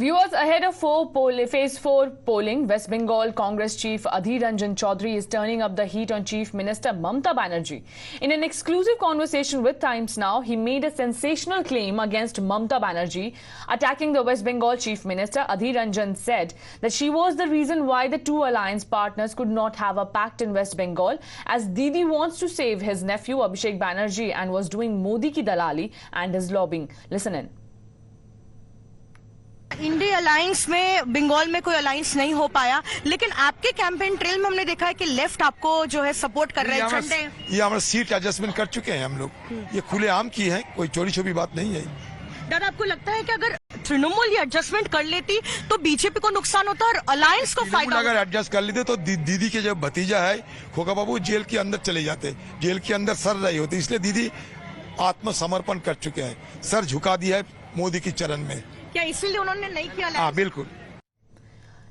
Viewers, ahead of phase 4 polling, West Bengal Congress chief Adhir Ranjan Chaudhary is turning up the heat on Chief Minister Mamata Banerjee. In an exclusive conversation with Times Now, he made a sensational claim against Mamata Banerjee. Attacking the West Bengal Chief Minister, Adhir Ranjan said that she was the reason why the two alliance partners could not have a pact in West Bengal, as Didi wants to save his nephew Abhishek Banerjee and was doing Modi ki dalali and his lobbying. Listen in. India alliance में बंगाल में कोई alliance नहीं हो पाया, लेकिन आपके campaign trail में हमने देखा है कि लेफ्ट आपको जो है सपोर्ट कर रहे हैं। ये हमारा सीट एडजस्टमेंट कर चुके हैं हम लोग, ये खुलेआम की है, कोई चोरी छुपी बात नहीं है। दादा, आपको लगता है कि अगर तृणमूल ये एडजस्टमेंट कर लेती तो बीजेपी को नुकसान होता और अलायंस को फायदा? अगर एडजस्ट कर लेते तो दीदी के जो भतीजा है खोका बाबू जेल के अंदर चले जाते, जेल के अंदर सर रही होती, इसलिए दीदी आत्मसमर्पण कर चुके हैं, सर झुका दिया है मोदी की चरण में। क्या इसीलिए उन्होंने नहीं किया? हाँ, बिल्कुल।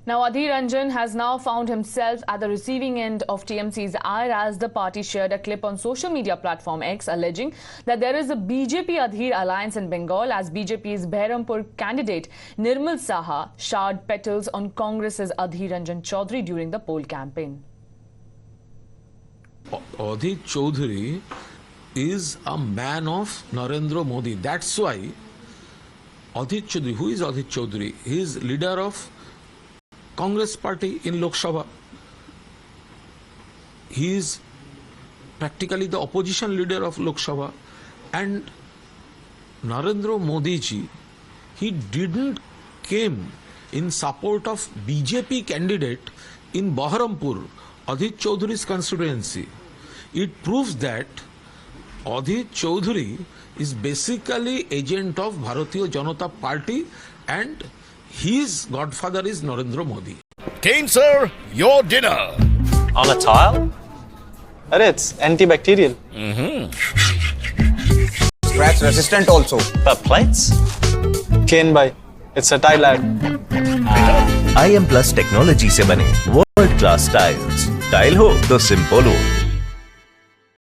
Now, Adhir Ranjan has now found himself at the receiving end of TMC's ire as the party shared a clip on social media platform X alleging that there is a BJP-Adhir alliance in Bengal as BJP's Behrampur candidate Nirmal Saha showered petals on Congress's Adhir Ranjan Chaudhary during the poll campaign. Adhir Chaudhary is a man of Narendra Modi. That's why Adhir Chaudhary, who is Adhir Chaudhary? He is leader of Congress party in Lok Sabha. He is practically the opposition leader of Lok Sabha. And Narendra Modi ji, he didn't came in support of BJP candidate in Baharampur, Adhir Chaudhary's constituency. It proves that Adhir Chaudhary is basically agent of Bharatiya Janata Party and his godfather is Narendra Modi. Kane sir, your dinner. On a tile? It's antibacterial. Scratch resistant also. For plates? Kane bhai, it's a tile ad. IM Plus technology से बने world class tiles, tile हो तो simple हो।